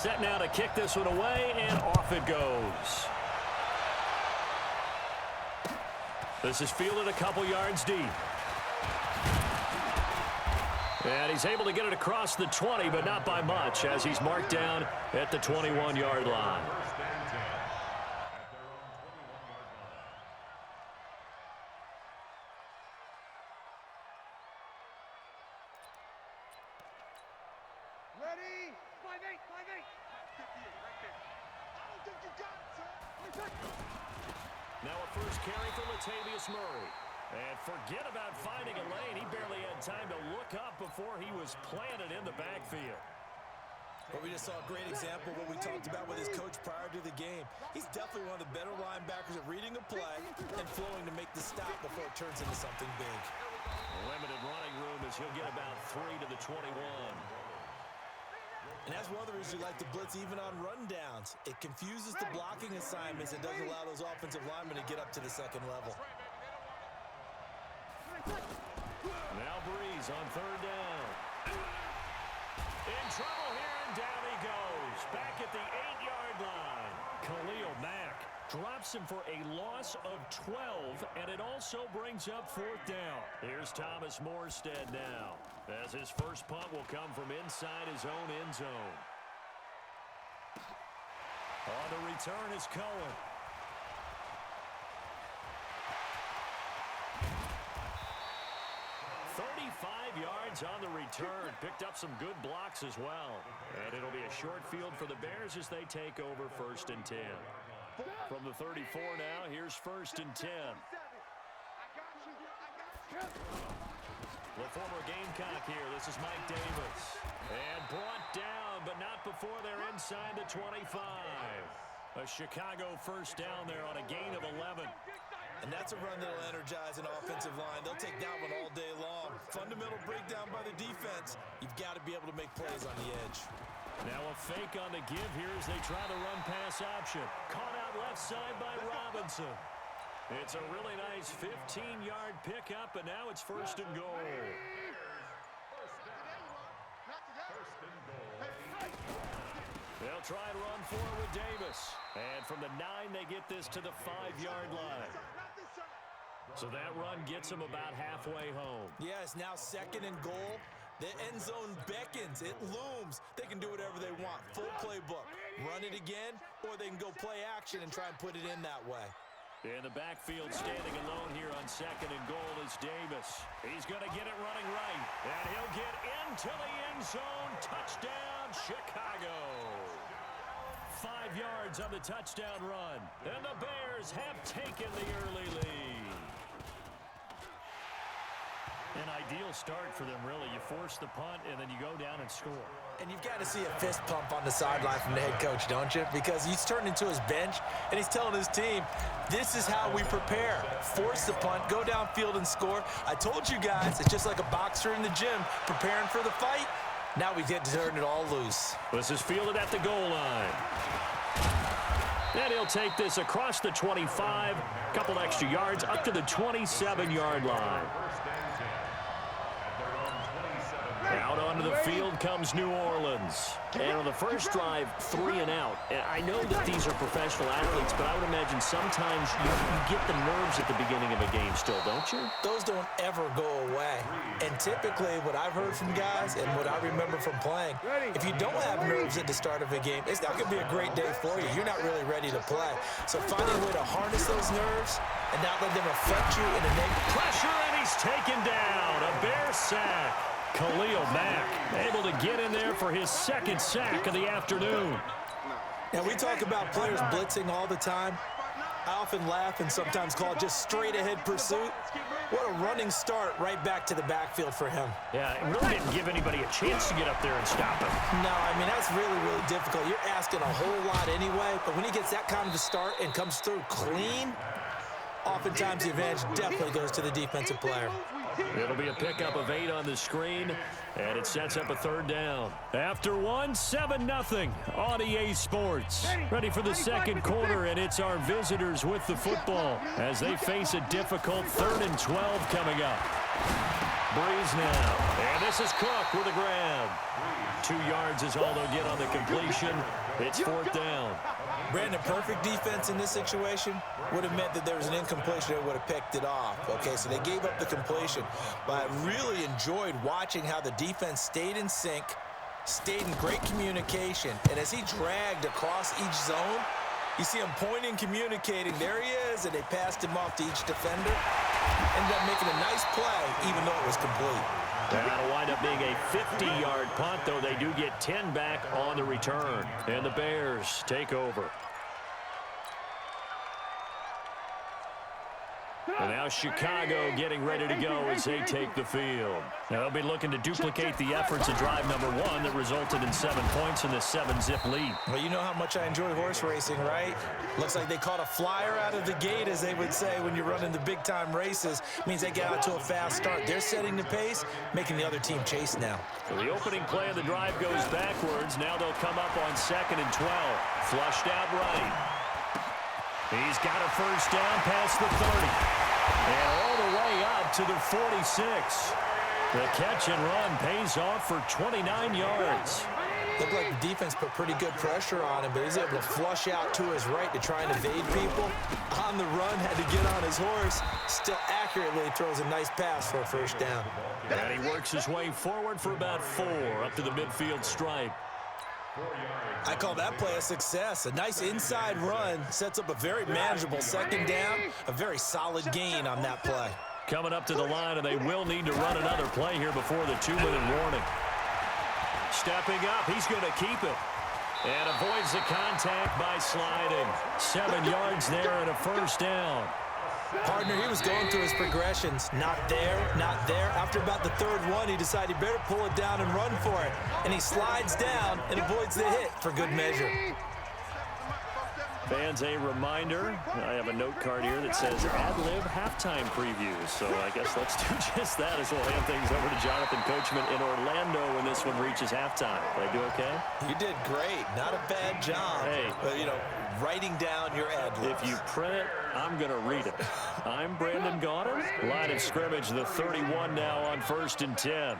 Set now to kick this one away, and off it goes. This is fielded a couple yards deep. And he's able to get it across the 20, but not by much, as he's marked down at the 21-yard line. Ready? 5-8, 5-8. I don't think you got it, sir. Now a first carry for Latavius Murray. And forget about finding a lane. He barely had time to look up before he was planted in the backfield. Well, we just saw a great example of what we talked about with his coach prior to the game. He's definitely one of the better linebackers at reading a play and flowing to make the stop before it turns into something big. Limited running room as he'll get about 3 to the 21. And that's one of the reasons you like to blitz even on rundowns. It confuses the blocking assignments and doesn't allow those offensive linemen to get up to the second level. Now Breeze on third down. In trouble here, and down he goes. Back at the 8-yard line. Khalil Mack drops him for a loss of 12, and it also brings up fourth down. Here's Thomas Morstead now, as his first punt will come from inside his own end zone. On the return is Cohen. Yards on the return. Picked up some good blocks as well. And it'll be a short field for the Bears as they take over 1st and 10. From the 34 now, here's 1st and 10. The former Gamecock here. This is Mike Davis. And brought down, but not before they're inside the 25. A Chicago first down there on a gain of 11. And that's a run that'll energize an offensive line. They'll take that one all day long. Fundamental breakdown by the defense. You've got to be able to make plays on the edge. Now a fake on the give here as they try the run-pass option. Caught out left side by Robinson. It's a really nice 15-yard pickup, and now it's 1st and goal. They'll try and run forward with Davis. And from the 9, they get this to the 5-yard line. So that run gets them about halfway home. Yeah, it's now 2nd and goal. The end zone beckons. It looms. They can do whatever they want. Full playbook. Run it again, or they can go play action and try and put it in that way. In the backfield, standing alone here on 2nd and goal is Davis. He's going to get it running right. And he'll get into the end zone. Touchdown, Chicago. 5 yards on the touchdown run. And the Bears have taken the early lead. An ideal start for them, really. You force the punt, and then you go down and score. And you've got to see a fist pump on the sideline from the head coach, don't you? Because he's turned into his bench, and he's telling his team, this is how we prepare. Force the punt, go downfield and score. I told you guys, it's just like a boxer in the gym preparing for the fight. Now we get to turn it all loose. This is fielded at the goal line. And he'll take this across the 25, couple extra yards, up to the 27-yard line. Out onto the field comes New Orleans. And on the first drive, 3 and out. And I know that these are professional athletes, but I would imagine sometimes you get the nerves at the beginning of a game still, don't you? Those don't ever go away. And typically what I've heard from guys and what I remember from playing, if you don't have nerves at the start of a game, it's not going to be a great day for you. You're not really ready to play. So finding a way to harness those nerves and not let them affect you in a negative. Pressure, and he's taken down. A Bear sack. Khalil Mack able to get in there for his 2nd sack of the afternoon. Now, we talk about players blitzing all the time. I often laugh and sometimes call it just straight-ahead pursuit. What a running start right back to the backfield for him. Yeah, it really didn't give anybody a chance to get up there and stop him. No, I mean, that's really, really difficult. You're asking a whole lot anyway, but when he gets that kind of a start and comes through clean, oftentimes the advantage definitely goes to the defensive player. It'll be a pickup of 8 on the screen, and it sets up a 3rd down. After 1, 7-0 on EA Sports. Ready for the 2nd quarter, and it's our visitors with the football as they face a difficult 3rd and 12 coming up. Breeze now. And this is Cook with a grab. 2 yards is all they'll get on the completion. It's 4th down. Brandon, perfect defense in this situation would have meant that there was an incompletion that would have picked it off. Okay, so they gave up the completion. But I really enjoyed watching how the defense stayed in sync, stayed in great communication. And as he dragged across each zone, you see him pointing, communicating. There he is, and they passed him off to each defender. Ended up making a nice play, even though it was complete. That'll wind up being a 50-yard punt, though they do get 10 back on the return. And the Bears take over. And now Chicago getting ready to go as they take the field. Now they'll be looking to duplicate the efforts of drive number 1 that resulted in 7 points in this 7-zip lead. Well, you know how much I enjoy horse racing, right? Looks like they caught a flyer out of the gate, as they would say when you're running the big-time races. Means they get out to a fast start. They're setting the pace, making the other team chase now. So the opening play of the drive goes backwards. Now they'll come up on 2nd and 12. Flushed out right. He's got a first down past the 30. And all the way up to the 46. The catch and run pays off for 29 yards. Looked like the defense put pretty good pressure on him, but he's able to flush out to his right to try and evade people. On the run, had to get on his horse. Still accurately throws a nice pass for a first down. And he works his way forward for about 4 up to the midfield stripe. I call that play a success. A nice inside run sets up a very manageable 2nd down. A very solid gain on that play. Coming up to the line, and they will need to run another play here before the 2-minute warning. Stepping up, he's going to keep it. And avoids the contact by sliding. 7 yards there and a first down. Partner, he was going through his progressions. Not there, not there. After about the 3rd one, he decided he better pull it down and run for it. And he slides down and avoids the hit for good measure. Fans, a reminder, I have a note card here that says ad-lib halftime preview. So I guess let's do just that as we'll hand things over to Jonathan Coachman in Orlando when this one reaches halftime. Did I do okay? You did great. Not a bad job. Hey. But, you know, writing down your ad-libs. If you print it, I'm going to read it. I'm Brandon Gaudin. Line of scrimmage, the 31 now on 1st and 10.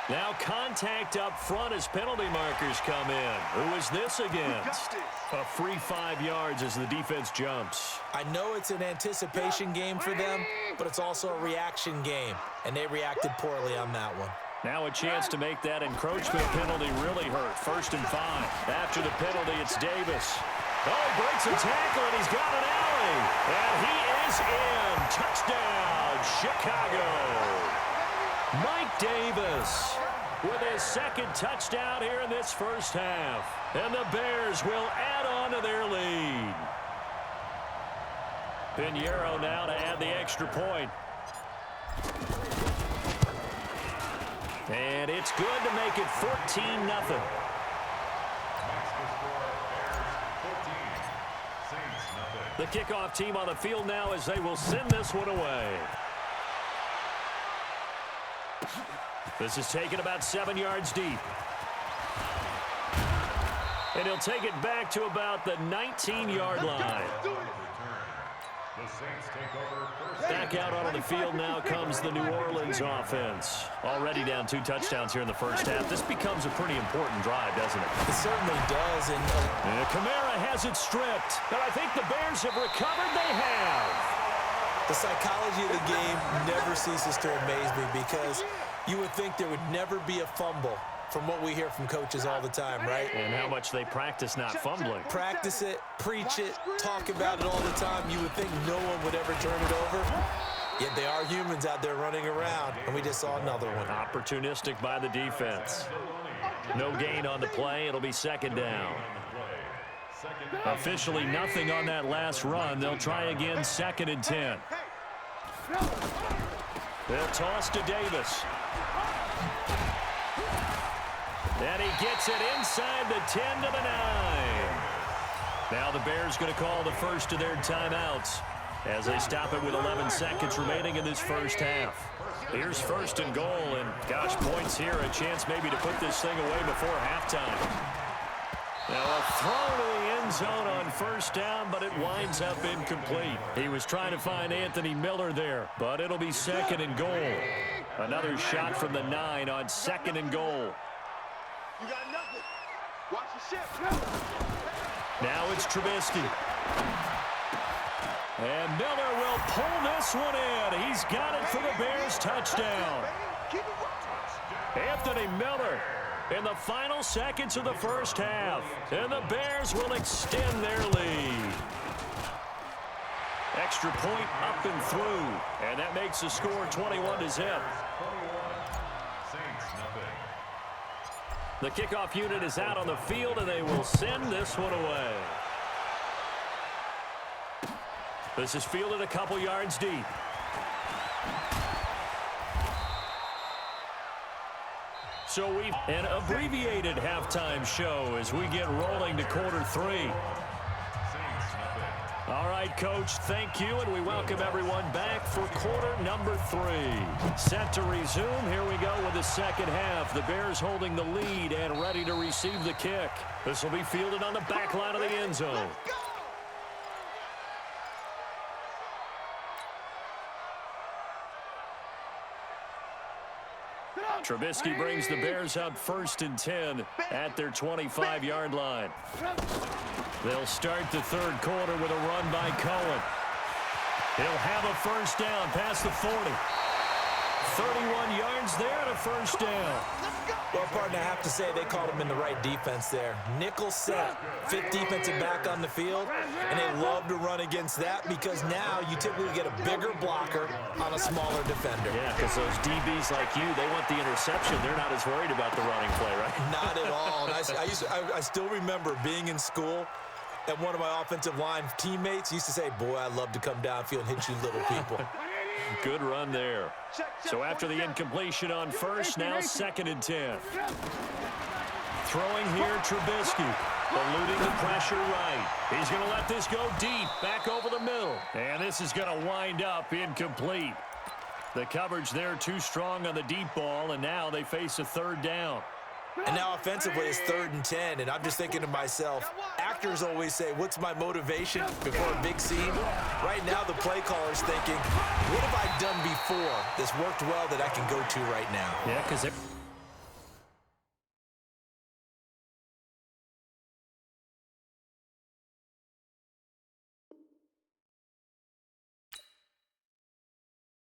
Now contact up front as penalty markers come in. Who is this against? A free 5 yards as the defense jumps. I know it's an anticipation game for them, but it's also a reaction game, and they reacted poorly on that one. Now a chance to make that encroachment penalty really hurt. 1st and 5. After the penalty, it's Davis. Oh, he breaks a tackle, and he's got an alley. And he is in. Touchdown, Chicago. Mike Davis with his 2nd touchdown here in this first half. And the Bears will add on to their lead. Pinheiro now to add the extra point. And it's good to make it 14-0. The kickoff team on the field now as they will send this one away. This is taken about 7 yards deep. And he'll take it back to about the 19-yard line. Back out onto the field now comes the New Orleans offense. Already down 2 touchdowns here in the first half. This becomes a pretty important drive, doesn't it? It certainly does. And Kamara has it stripped. But I think the Bears have recovered. They have. the psychology of the game never ceases to amaze me, because you would think there would never be a fumble from what we hear from coaches all the time, right? And how much they practice not fumbling. Practice it, preach it, talk about it all the time. You would think no one would ever turn it over. Yet they are humans out there running around, and we just saw another one. Opportunistic by the defense. No gain on the play. It'll be second down. Officially nothing on that last run. They'll try again, 2nd and 10. They'll toss to Davis. And he gets it inside the 10 to the 9. Now the Bears going to call the first of their timeouts as they stop it with 11 seconds remaining in this first half. Here's 1st and goal, and gosh, points here, a chance maybe to put this thing away before halftime. Now a throw to the end zone on first down, but it winds up incomplete. He was trying to find Anthony Miller there, but it'll be second and goal. Another shot from the 9 on second and goal. You got nothing. Watch your ship. Now it's Trubisky. And Miller will pull this one in. He's got it for the Bears touchdown. Anthony Miller in the final seconds of the first half. And the Bears will extend their lead. Extra point up and through. And that makes the score 21-0. The kickoff unit is out on the field, and they will send this one away. This is fielded a couple yards deep. So we've an abbreviated halftime show as we get rolling to quarter 3. All right, Coach, thank you, and we welcome everyone back for quarter number 3. Set to resume. Here we go with the second half. The Bears holding the lead and ready to receive the kick. This will be fielded on the back line of the end zone. Trubisky brings the Bears up 1st and 10 at their 25-yard line. They'll start the third quarter with a run by Cohen. He'll have a first down past the 40. 31 yards there and a first down. Well, partner, I have to say they called him in the right defense there. Nickel set, 5th defensive back on the field, and they love to run against that because now you typically get a bigger blocker on a smaller defender. Yeah, because those DBs like you, they want the interception. They're not as worried about the running play, right? Not at all. And I still remember being in school, and one of my offensive line teammates used to say, boy, I'd love to come downfield and hit you little people. Good run there. So after the incompletion on first, now 2nd and 10. Throwing here, Trubisky. Eluding the pressure right. He's going to let this go deep, back over the middle. And this is going to wind up incomplete. The coverage there too strong on the deep ball, and now they face a 3rd down. And now offensively it's 3rd and 10, and I'm just thinking to myself, actors always say, what's my motivation before a big scene? Right now the play caller's thinking, what have I done before that's worked well that I can go to right now? Yeah, because